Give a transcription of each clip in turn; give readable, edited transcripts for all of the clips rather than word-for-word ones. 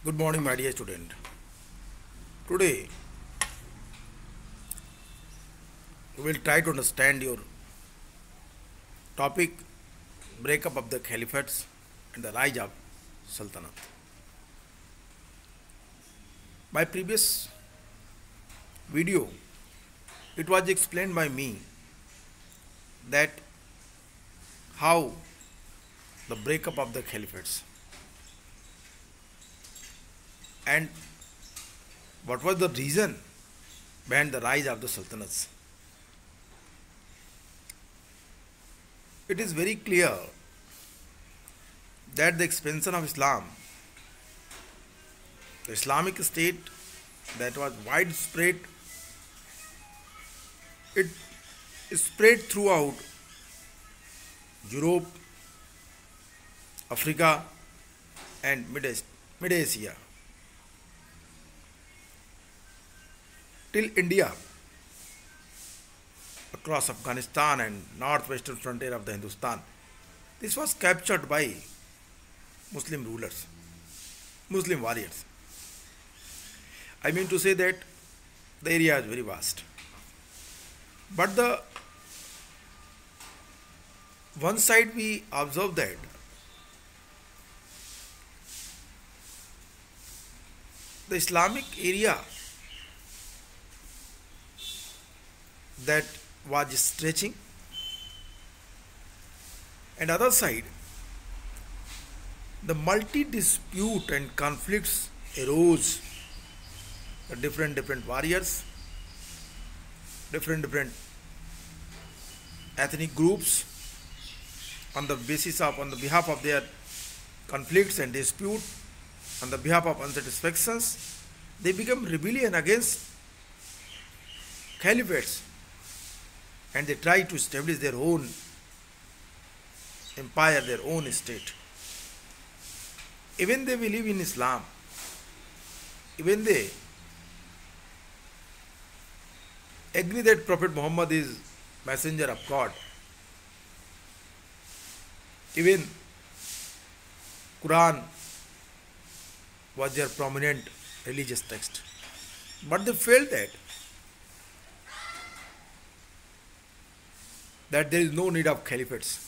Good morning, my dear student. Today, we will try to understand your topic breakup of the caliphates and the rise of sultanate. My previous video, it was explained by me that how the breakup of the caliphates and what was the reason behind the rise of the sultanates. It is very clear that the expansion of Islam, the Islamic State that was widespread, it spread throughout Europe, Africa, and Mid Asia till India, across Afghanistan and northwestern frontier of the Hindustan. This was captured by Muslim rulers, Muslim warriors. I mean to say that the area is very vast. But the one side we observe that the Islamic area that was stretching, and other side the multi dispute and conflicts arose. The different warriors, different ethnic groups, on the behalf of their conflicts and dispute, on the behalf of unsatisfactions, they become rebellion against caliphates, and they try to establish their own empire, their own state. Even they believe in Islam, even they agree that Prophet Muhammad is messenger of God, even Quran was their prominent religious text, but they felt that there is no need of caliphates.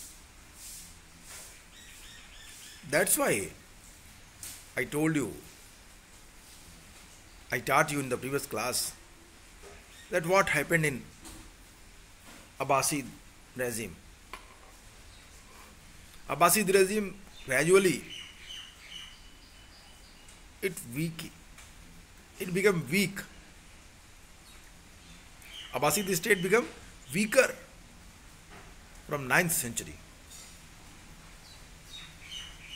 That's why I taught you in the previous class that what happened in Abbasid regime. Abbasid regime gradually it became weak. Abbasid state became weaker from 9th century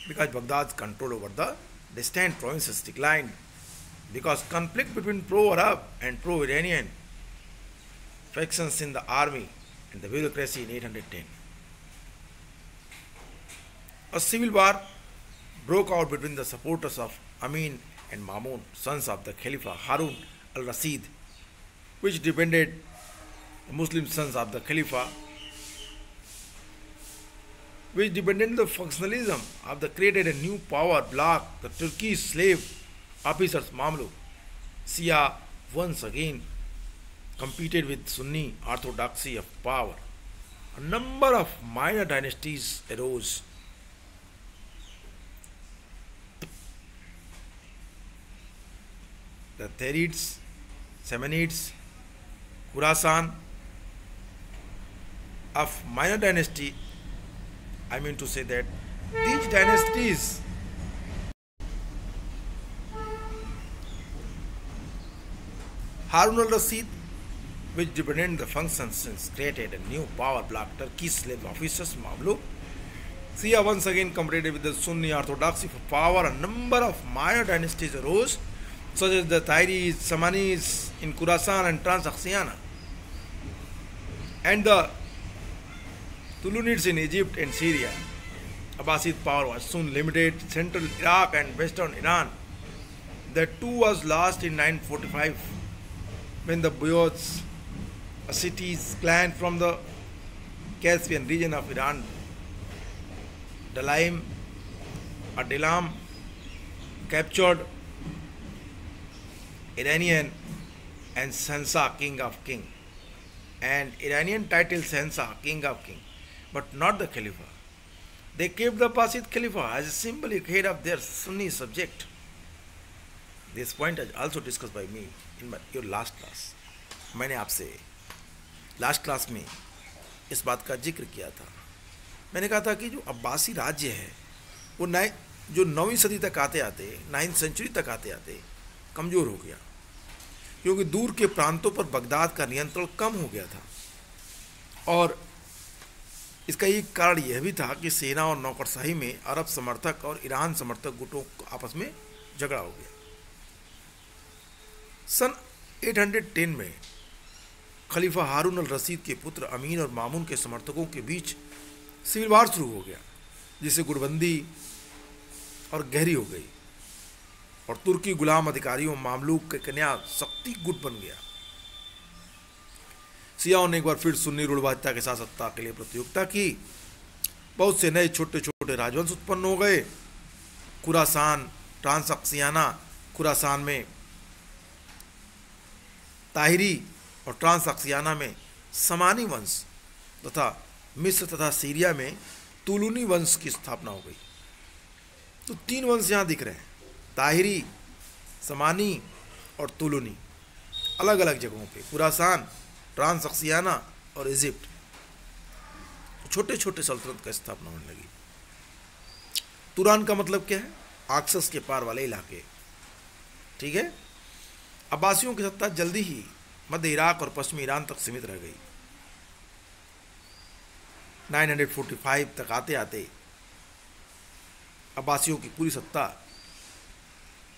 because Baghdad's control over the distant provinces declined, because conflict between pro-Arab and pro-Iranian factions in the army and the bureaucracy in 810. A civil war broke out between the supporters of Amin and Mamun, sons of the Caliph Harun al-Rashid, which depended the Muslim sons of the Khalifa, which depended on the functionalism of the created a new power bloc, the Turkish slave officers Mamluk. Shia once again competed with Sunni orthodoxy of power. A number of minor dynasties arose. The Therids, Samanids, Khurasan, of minor dynasty. I mean to say that these dynasties Harun al-Rashid, which depended the functions since created a new power bloc, Turkish slave officers Mamluk. Shia once again competed with the Sunni orthodoxy for power. A number of minor dynasties arose, such as the Thairis, Samanis in Khurasan and Transoxiana, and the Tulunids in Egypt and Syria. Abbasid power was soon limited. Central Iraq and western Iran, the two was lost in 945 when the Buyuts, a city's clan from the Caspian region of Iran, Dalaim or Delam, captured Iranian and Shansa, king of king, and Iranian title Shansa, king of king, but not the Khalifa. They kept the Abbasid Khalifa as a symbolic head of their Sunni subject. This point is also discussed by me in your last class. मैंने आपसे last class में इस बात का जिक्र किया था. मैंने कहा था कि जो अब्बासी राज्य है वो जो 9वीं सदी तक आते आते 9th सेंचुरी तक आते आते कमज़ोर हो गया, क्योंकि दूर के प्रांतों पर बगदाद का नियंत्रण कम हो गया था. और इसका एक कारण यह भी था कि सेना और नौकरशाही में अरब समर्थक और ईरान समर्थक गुटों आपस में झगड़ा हो गया. सन 810 में खलीफा हारून अल रशीद के पुत्र अमीन और मामून के समर्थकों के बीच सिविल वार शुरू हो गया, जिससे गुटबंदी और गहरी हो गई और तुर्की गुलाम अधिकारियों मामलूक के कन्या शक्ति गुट बन गया. सियाओं ने एक बार फिर सुन्नी रूढ़वादिता के साथ सत्ता के लिए प्रतियोगिता की. बहुत से नए छोटे छोटे राजवंश उत्पन्न हो गए. खुरासान, ट्रांसक्सियाना, खुरासान में ताहिरी और ट्रांसक्सियाना में समानी वंश तथा मिस्र तथा सीरिया में तुलुनी वंश की स्थापना हो गई. तो 3 वंश यहाँ दिख रहे हैं, ताहिरी, समानी और तुलुनी, अलग अलग जगहों पे. खुरासान, ट्रांसक्सियाना और इजिप्ट, छोटे छोटे सल्तनत का स्थापना होने लगी. तुरान का मतलब क्या है? आक्सस के पार वाले इलाके. ठीक है. अब्बासियों की सत्ता जल्दी ही मध्य इराक और पश्चिमी ईरान तक सीमित रह गई. 945 तक आते आते अब्बासियों की पूरी सत्ता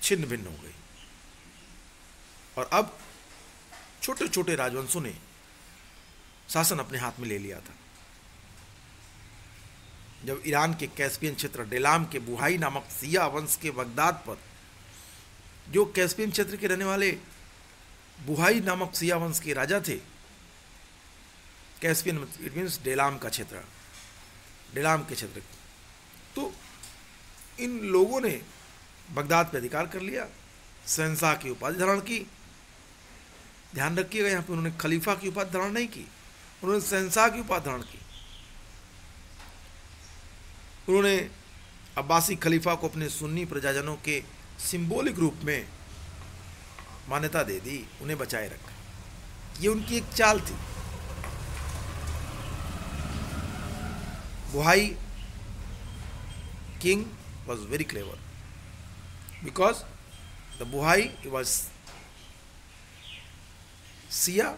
छिन्न भिन्न हो गई और अब छोटे छोटे राजवंशों ने शासन अपने हाथ में ले लिया था. जब ईरान के कैस्पियन क्षेत्र डेलाम के बुहाई नामक सिया वंश के बगदाद पर, जो कैस्पियन क्षेत्र के रहने वाले बुहाई नामक सिया वंश के राजा थे, कैस्पियन इट मीन्स डेलाम का क्षेत्र, डेलाम के क्षेत्र, तो इन लोगों ने बगदाद पर अधिकार कर लिया, शहंशाह की उपाधि धारण की. ध्यान रखिएगा, यहाँ पे उन्होंने खलीफा की उपाधि धारण नहीं की, उन्होंने शहंशाह की उपाधि धारण की. उन्होंने अब्बासी खलीफा को अपने सुन्नी प्रजाजनों के सिंबॉलिक रूप में मान्यता दे दी, उन्हें बचाए रखा. ये उनकी एक चाल थी. बुहाई king was very clever because the Buhai was Shia.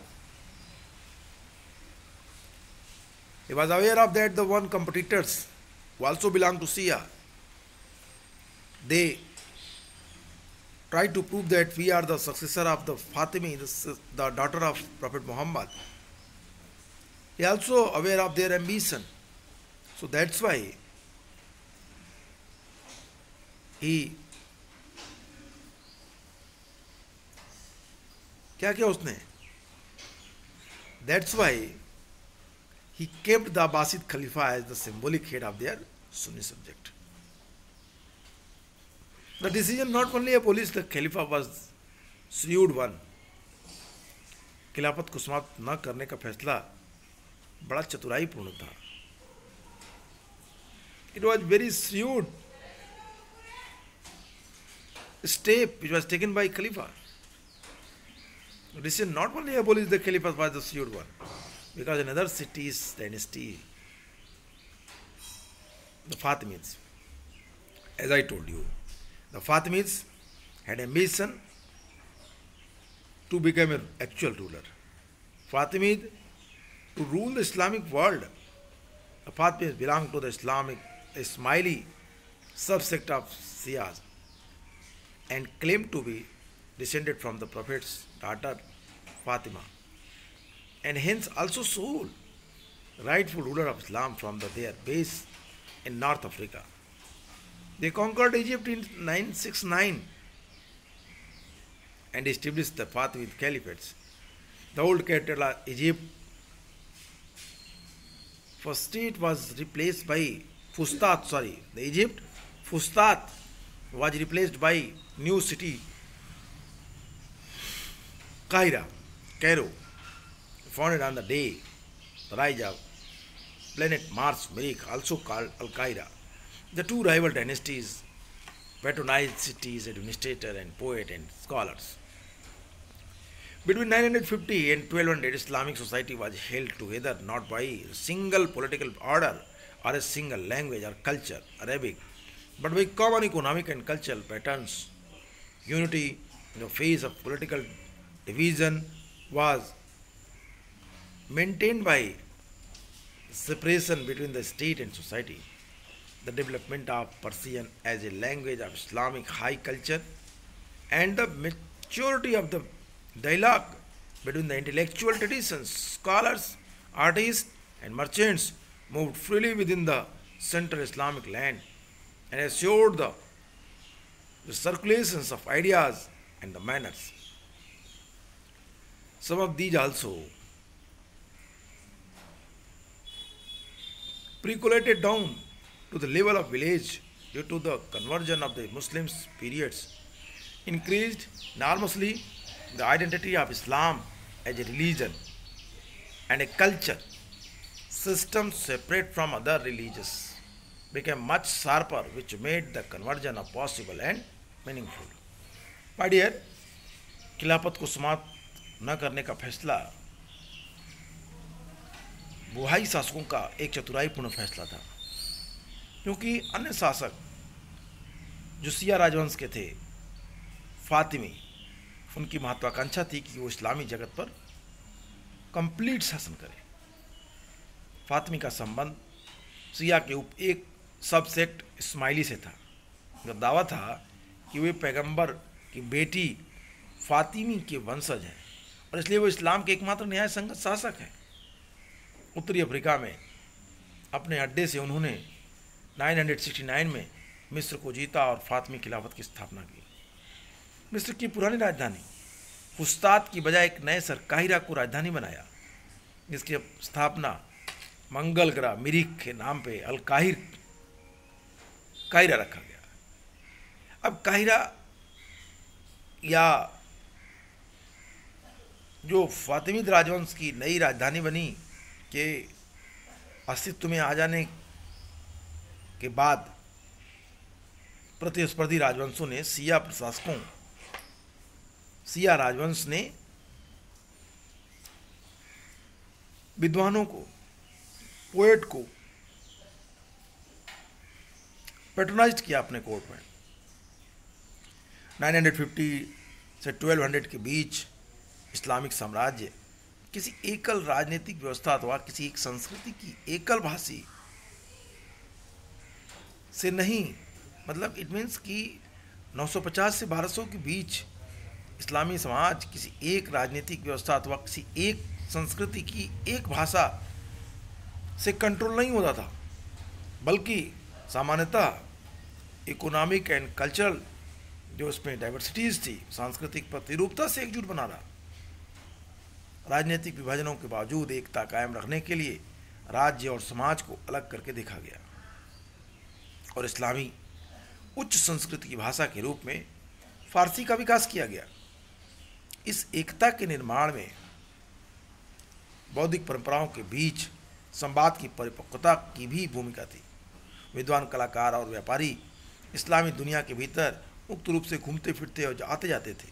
He was aware of that the one competitors who also belong to Shia. They tried to prove that we are the successor of the Fatimi, the daughter of Prophet Muhammad. He also aware of their ambition. So that's why क्या किया उसने? That's why he kept the Abbasid Khalifa as the symbolic head of their Sunni subject. The decision not only abolished the Khalifa was shrewd one. खिलाफत को समाप्त न करने का फैसला बड़ा चतुराईपूर्ण था. It was very shrewd step which was taken by Khalifa. This is not only abolish the Khalifa was the shrewd one, because another city's dynasty, the Fatimids, as I told you, the Fatimids had ambition to become an actual ruler. Fatimid to rule the Islamic world. The Fatimids belong to the Ismaili subsect of Shias and claim to be descended from the Prophet's daughter Fatima, and hence also sole rightful ruler of Islam from their base in North Africa. They conquered Egypt in 969 and established the Fatimid Caliphates. The old capital Egypt, first it was replaced by Fustat, the Egypt, Fustat was replaced by new city Cairo, Cairo, founded on the day the rise of planet Mars, Merikh, also called Al-Qaeda. The two rival dynasties patronized cities, administrators, and poets and scholars. Between 950 and 1200, Islamic society was held together not by a single political order or a single language or culture, Arabic, but by common economic and cultural patterns. Unity in the face of political division was maintained by separation between the state and society. The development of Persian as a language of Islamic high culture and the maturity of the dialogue between the intellectual traditions, scholars, artists, and merchants moved freely within the central Islamic land and assured the circulations of ideas and the manners. Some of these also percolated down to the level of village due to the conversion of the Muslims periods, increased enormously the identity of Islam as a religion and a culture system separate from other religions became much sharper, which made the conversion of possible and meaningful. My dear, खिलाफत को समाप्त न करने का फैसला बुहाई शासकों का एक चतुराईपूर्ण फैसला था, क्योंकि अन्य शासक जो सिया राजवंश के थे, फातिमी, उनकी महत्वाकांक्षा थी कि वो इस्लामी जगत पर कंप्लीट शासन करे। फातिमी का संबंध सिया के एक सबसेक्ट इस्माइली से था। उनका दावा था कि वे पैगंबर की बेटी फातिमी के वंशज हैं और इसलिए वो इस्लाम के एकमात्र न्याय संगत शासक हैं। उत्तरी अफ्रीका में अपने अड्डे से उन्होंने 969 में मिस्र को जीता और फातिमी खिलाफत की स्थापना की। मिस्र की पुरानी राजधानी फुस्तात की बजाय एक नए शहर काहिरा को राजधानी बनाया, जिसकी स्थापना मंगल ग्रह मिरिक के नाम पे अल काहिरा रखा गया। अब काहिरा या जो फातिमीद राजवंश की नई राजधानी बनी के अस्तित्व में आ जाने के बाद प्रतिस्पर्धी राजवंशों ने सिया राजवंश ने विद्वानों को, पोएट को पैट्रोनाइज किया अपने कोर्ट में। 950 से 1200 के बीच इस्लामिक साम्राज्य किसी एकल राजनीतिक व्यवस्था अथवा किसी एक संस्कृति की एकल भाषी से नहीं, मतलब इट मीन्स कि 950 से 1200 के बीच इस्लामी समाज किसी एक राजनीतिक व्यवस्था अथवा किसी एक संस्कृति की एक भाषा से कंट्रोल नहीं होता था, बल्कि सामान्यतः इकोनॉमिक एंड कल्चरल जो उसमें डाइवर्सिटीज़ थी, सांस्कृतिक प्रतिरूपता से एकजुट बना रहा। राजनीतिक विभाजनों के बावजूद एकता कायम रखने के लिए राज्य और समाज को अलग करके देखा गया और इस्लामी उच्च संस्कृति की भाषा के रूप में फारसी का विकास किया गया। इस एकता के निर्माण में बौद्धिक परंपराओं के बीच संवाद की परिपक्वता की भी भूमिका थी। विद्वान, कलाकार और व्यापारी इस्लामी दुनिया के भीतर मुक्त रूप से घूमते फिरते और आते जाते थे,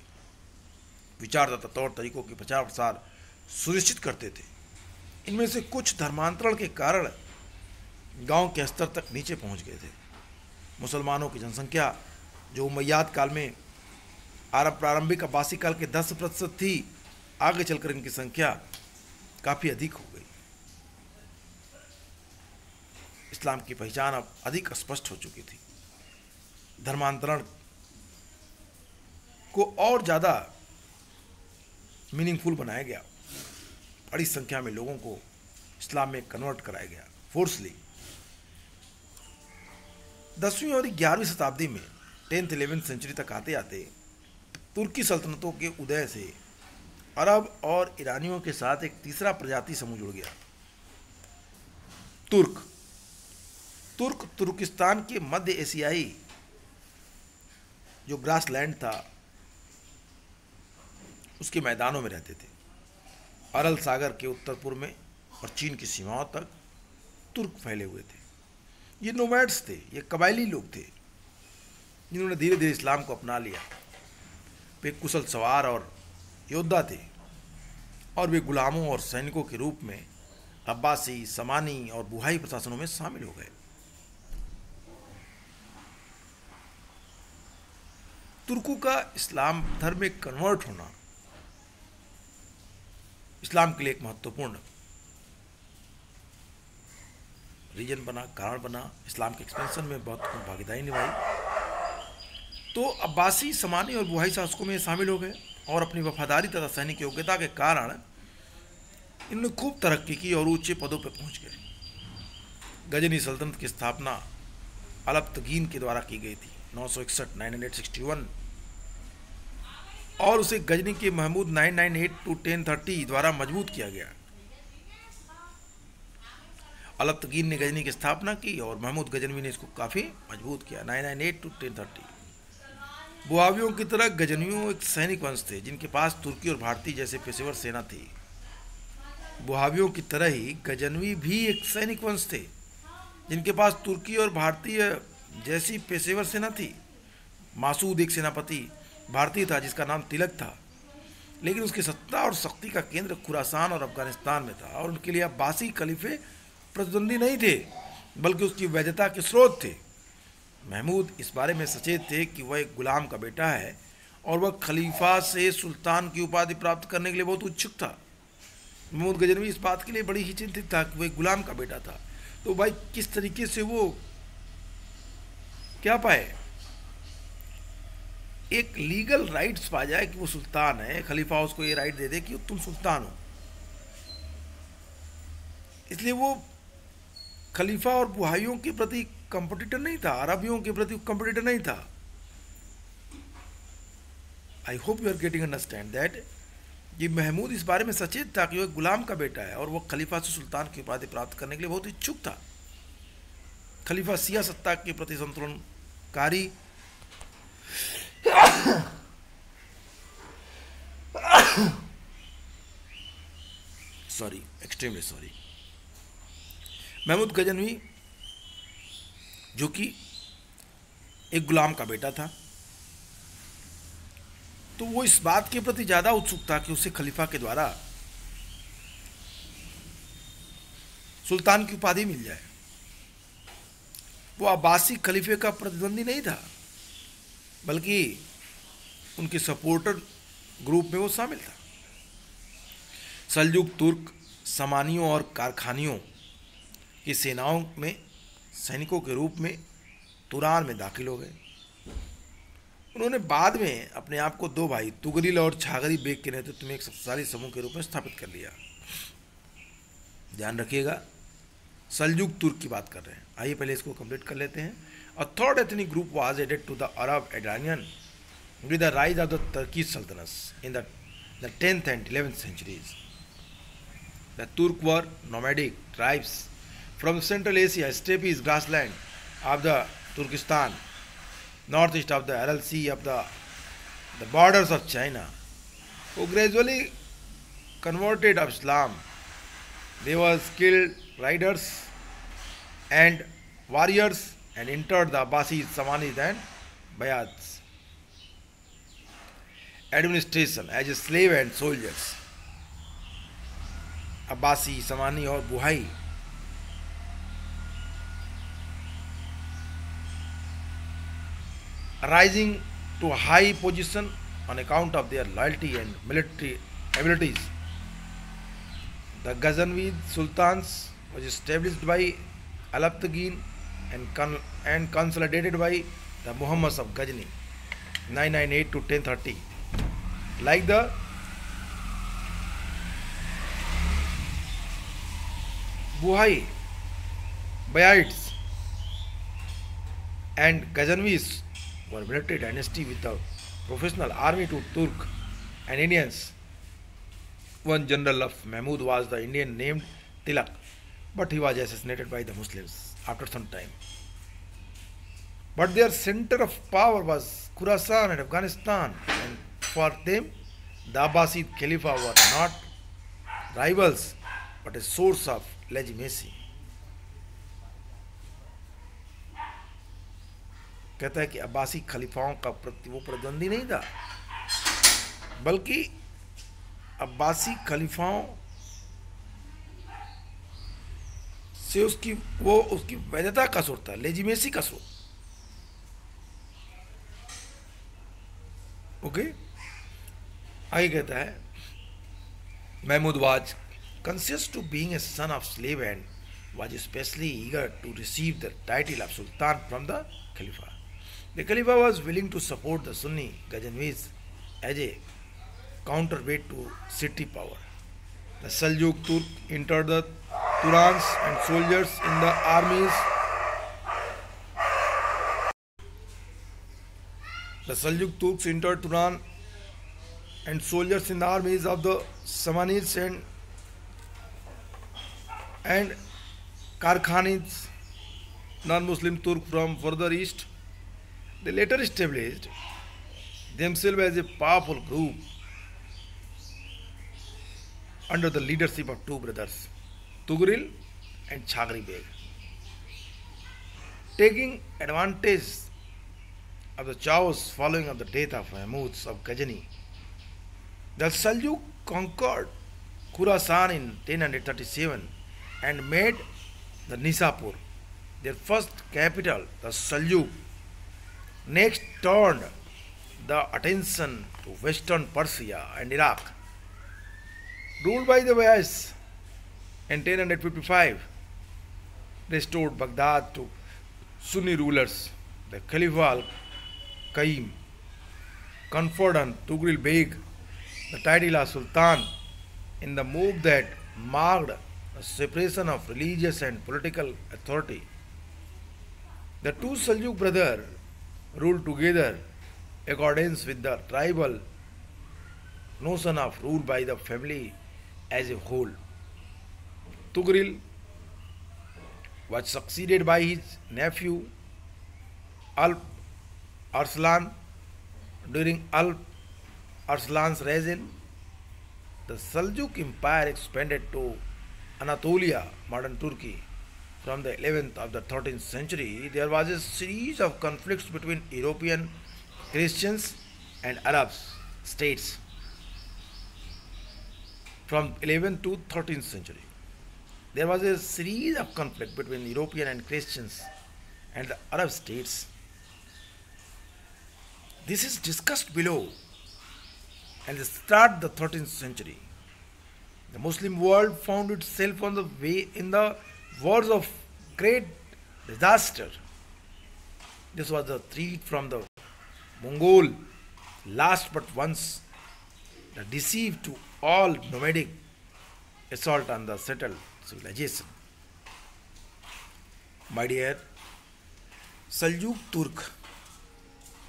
विचार तथा तौर तरीकों के प्रचार प्रसार सुनिश्चित करते थे। इनमें से कुछ धर्मांतरण के कारण गांव के स्तर तक नीचे पहुंच गए थे। मुसलमानों की जनसंख्या जो उमैयाद काल में प्रारंभिक अब्बासी काल के 10% थी, आगे चलकर इनकी संख्या काफ़ी अधिक हो गई। इस्लाम की पहचान अब अधिक स्पष्ट हो चुकी थी। धर्मांतरण को और ज़्यादा मीनिंगफुल बनाया गया। बड़ी संख्या में लोगों को इस्लाम में कन्वर्ट कराया गया फोर्सली। 10वीं और 11वीं शताब्दी में 10th-11th सेंचुरी तक आते आते तुर्की सल्तनतों के उदय से अरब और ईरानियों के साथ एक तीसरा प्रजाति समूह जुड़ गया, तुर्किस्तान के मध्य एशियाई जो ग्रासलैंड था उसके मैदानों में रहते थे। अरल सागर के उत्तर पूर्व में और चीन की सीमाओं तक तुर्क फैले हुए थे। ये नोमैड्स थे, ये कबायली लोग थे जिन्होंने धीरे धीरे इस्लाम को अपना लिया। वे कुशल सवार और योद्धा थे और वे गुलामों और सैनिकों के रूप में अब्बासी, समानी और बुहाई प्रशासनों में शामिल हो गए। तुर्कों का इस्लाम धर्म में कन्वर्ट होना इस्लाम के लिए एक महत्वपूर्ण रीजन बना, कारण बना। इस्लाम के एक्सपेंशन में बहुत भागीदारी निभाई। तो अब्बासी, समानी और बुहाई शासकों में शामिल हो गए और अपनी वफादारी तथा सैनिक योग्यता के कारण इन्होंने खूब तरक्की की और ऊंचे पदों पर पहुंच गए। गजनी सल्तनत की स्थापना अलप्तगीन के द्वारा की गई थी 961 और उसे गजनी के महमूद 998-1030 द्वारा मजबूत किया गया। अलप्तगीन ने गजनी की स्थापना की और महमूद गजनवी ने इसको काफ़ी मजबूत किया 998-1030। बुआवियों की तरह गजनवियों एक सैनिक वंश थे जिनके पास तुर्की और भारतीय जैसे पेशेवर सेना थी। बुहावियों की तरह ही गजनवी भी एक सैनिक वंश थे जिनके पास तुर्की और भारतीय जैसी पेशेवर सेना थी। मासूद एक सेनापति भारतीय था जिसका नाम तिलक था, लेकिन उसकी सत्ता और शक्ति का केंद्र खुरासान और अफगानिस्तान में था और उनके लिए अब्बासी खलीफे प्रतिद्वंदी नहीं थे बल्कि उसकी वैधता के स्रोत थे। महमूद इस बारे में सचेत थे कि वह एक गुलाम का बेटा है और वह खलीफा से सुल्तान की उपाधि प्राप्त करने के लिए बहुत उत्सुक था। महमूद गजनवी इस बात के लिए बड़ी ही चिंतित था कि वह एक गुलाम का बेटा था, तो भाई किस तरीके से वो क्या पाए, एक लीगल राइट्स पा जाए कि वो सुल्तान है, खलीफा उसको ये राइट दे दे कि तुम सुल्तान हो। इसलिए वो खलीफा और बुहाइयों के प्रति कंपटीटर नहीं था, अरबियों के प्रति कंपटीटर नहीं था। I hope you are getting understand that ये महमूद इस बारे में सचेत था कि वह गुलाम का बेटा है और वह खलीफा से सुल्तान की उपाधि प्राप्त करने के लिए बहुत इच्छुक था। खलीफा सिया सत्ता के प्रति संतुलनकारी एक्सट्रीमली सॉरी। महमूद गजनवी जो कि एक गुलाम का बेटा था, तो वो इस बात के प्रति ज्यादा उत्सुक था कि उसे खलीफा के द्वारा सुल्तान की उपाधि मिल जाए। वो अब्बासी खलीफे का प्रतिद्वंदी नहीं था बल्कि उनके सपोर्टर ग्रुप में वो शामिल था। सल्जुक तुर्क समानियों और कारखानियों की सेनाओं में सैनिकों के रूप में तुरान में दाखिल हो गए। उन्होंने बाद में अपने आप को दो भाई तुगरिल और छागरी बेग के नेतृत्व में एक शक्तिशाली समूह के रूप में स्थापित कर लिया। ध्यान रखिएगा, सल्जुक तुर्क की बात कर रहे हैं। आइए पहले इसको कंप्लीट कर लेते हैं। A third ethnic group was added to the Arab Iranian with the rise of the Turkish सल्तनत in the 10th and 11th centuries. The Turk were nomadic tribes from Central Asia, steppes grassland of the Turkestan, northeast of the Aral Sea of the borders of China, who gradually converted of Islam. They were skilled riders and warriors and entered the Abbasid, Samanis and Bayads administration as a slave and soldiers. Abbasi, Samani और बुहाई rising to a high position on account of their loyalty and military abilities. The Ghaznavid Sultans was established by Alaptagin and consolidated by the Muhammads of Ghazni 998 to 1030. Like the Buhai, Bayids and Ghaznavis were military dynasty with a professional army to Turk and Indians. One general of Mahmud was the Indian named Tilak, but he was assassinated by the Muslims after some time. But their center of power was Khurasan and Afghanistan, and for them The Abbasid Khalifa were not rivals but a source of legitimacy. कहता है कि अब्बासी खलीफाओं का वो प्रतिद्वंदी नहीं था, बल्कि अब्बासी खलीफाओं से उसकी वैधता का स्रोत था, लेजिमेसी का स्रोत। ओके, आगे कहता है Mahmud was conscious to being a son of slave and was especially eager to receive the title of Sultan from the Khalifa. The Khalifa was willing to support the Sunni Ghaznavis as a counterweight to city power. The Seljuk Turk entered the Turans and soldiers in the armies. The Seljuk Turks entered Turan and soldiers in the armies of the Samanids and Karkhanids, non-Muslim Turk from further east. They later established themselves as a powerful group under the leadership of two brothers, Tughril and Chagri Beg. Taking advantage of the chaos following of the death of Mahmud of Ghazni, the Seljuk conquered Khurasan in 1037 and made the Nishapur their first capital. The Seljuk next turned the attention to western Persia and Iraq, ruled by the Wahhabis. In 1055, restored Baghdad to Sunni rulers. The Khalifa al-Qaim conferred on Tughril Beg the title of Sultan in the move that marked the separation of religious and political authority. The two Seljuk brothers ruled together in accordance with the tribal notion of rule by the family as a whole. Tughril was succeeded by his nephew Alp Arslan. During Alp Arslan's reign, the Seljuk Empire expanded to Anatolia, modern Turkey. From the 11th of the 13th century, there was a series of conflicts between European Christians and Arab states. From 11th to 13th century, there was a series of conflicts between European and Christians and the Arab states. This is discussed below. And the start of the 13th century, the Muslim world found itself on the way in the wars of great disaster. This was the threat from the Mongol, last but once the deceived to all nomadic assault on the settled civilization. My dear, Seljuk तुर्क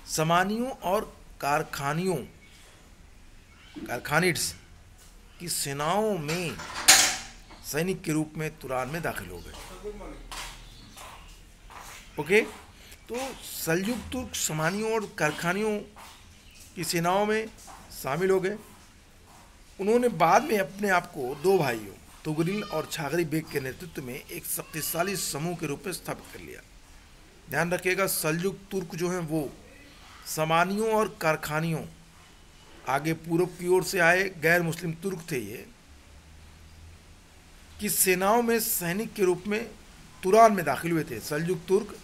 समानियों और कारखानिड्स की सेनाओं में सैनिक के रूप में तुरान में दाखिल हो गए। ओके, तो सल्जुक तुर्क समानियों और कारखानियों की सेनाओं में शामिल हो गए। उन्होंने बाद में अपने आप को दो भाइयों तुगरिल और छागरी बेग के नेतृत्व में एक शक्तिशाली समूह के रूप में स्थापित कर लिया। ध्यान रखिएगा, सल्जुक तुर्क जो हैं वो समानियों और कारखानियों, आगे पूर्व की ओर से आए गैर मुस्लिम तुर्क थे ये, की सेनाओं में सैनिक के रूप में तुरान में दाखिल हुए थे। सल्जुक तुर्क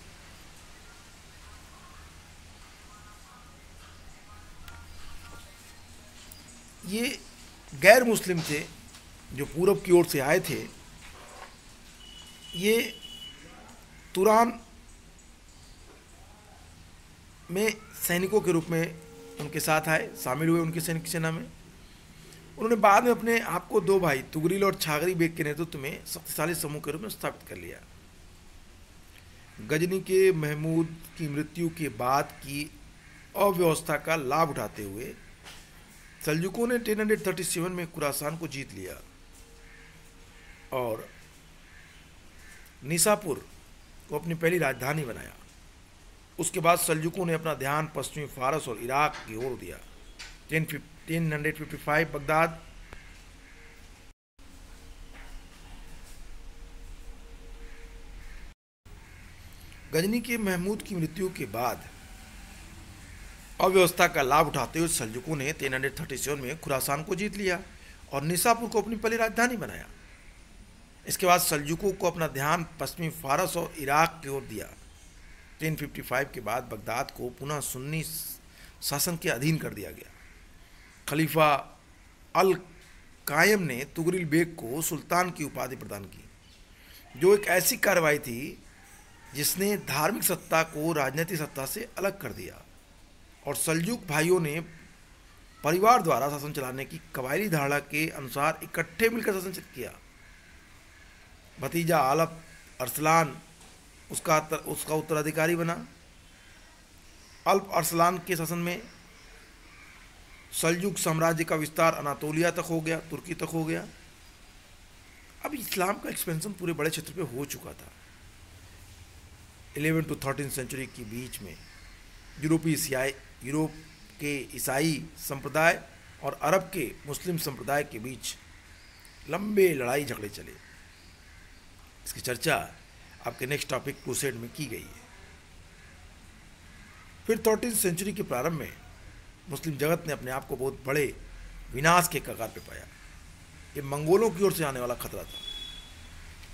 ये गैर मुस्लिम थे जो पूर्व की ओर से आए थे। ये तुरान में सैनिकों के रूप में उनके साथ आए, शामिल हुए उनकी सैनिक सेना में। उन्होंने बाद में अपने आप को दो भाई तुगरिल और छागरी बेग के नेतृत्व में शक्तिशाली समूह के रूप में स्थापित कर लिया। गजनी के महमूद की मृत्यु के बाद की अव्यवस्था का लाभ उठाते हुए सल्जुकों ने 1037 में खुरासान को जीत लिया और निसापुर को अपनी पहली राजधानी बनाया। उसके बाद सल्जुकों ने अपना ध्यान पश्चिमी फारस और इराक की ओर दिया। 1055 बगदाद। गजनी के महमूद की मृत्यु के बाद अव्यवस्था का लाभ उठाते हुए सल्जुकों ने 1037 में खुरासान को जीत लिया और निसापुर को अपनी पहली राजधानी बनाया। इसके बाद सल्जुकों को अपना ध्यान पश्चिमी फारस और इराक की ओर दिया। 1055 के बाद बगदाद को पुनः सुन्नी शासन के अधीन कर दिया गया। खलीफा अल कायम ने तुगरिल बेग को सुल्तान की उपाधि प्रदान की, जो एक ऐसी कार्रवाई थी जिसने धार्मिक सत्ता को राजनीतिक सत्ता से अलग कर दिया और सल्जुक भाइयों ने परिवार द्वारा शासन चलाने की कबायली धारणा के अनुसार इकट्ठे मिलकर शासन किया। भतीजा आलप अरसलान उसका उत्तराधिकारी बना। अल्प अरसलान के शासन में सल्जुक साम्राज्य का विस्तार अनातोलिया तक हो गया, तुर्की तक हो गया। अब इस्लाम का एक्सपेंशन पूरे बड़े क्षेत्र पे हो चुका था। 11 to 13 सेंचुरी के बीच में यूरोप के ईसाई संप्रदाय और अरब के मुस्लिम संप्रदाय के बीच लंबे लड़ाई झगड़े चले। इसकी चर्चा आपके नेक्स्ट टॉपिक क्रूसेड में की गई है। फिर 13 सेंचुरी के प्रारंभ में मुस्लिम जगत ने अपने आप को बहुत बड़े विनाश के कगार पर पाया। ये मंगोलों की ओर से आने वाला खतरा था।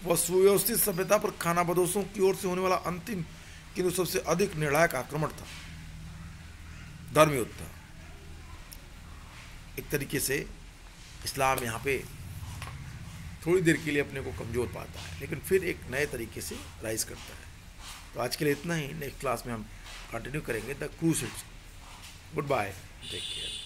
वह सुव्यवस्थित सभ्यता पर खानाबदोशों की ओर से होने वाला अंतिम किंतु सबसे अधिक निर्णायक आक्रमण था, धर्म युद्ध था। एक तरीके से इस्लाम यहाँ पे थोड़ी देर के लिए अपने को कमज़ोर पाता है, लेकिन फिर एक नए तरीके से राइज करता है। तो आज के लिए इतना ही। नेक्स्ट क्लास में हम कंटिन्यू करेंगे the crusades. Good bye, take care.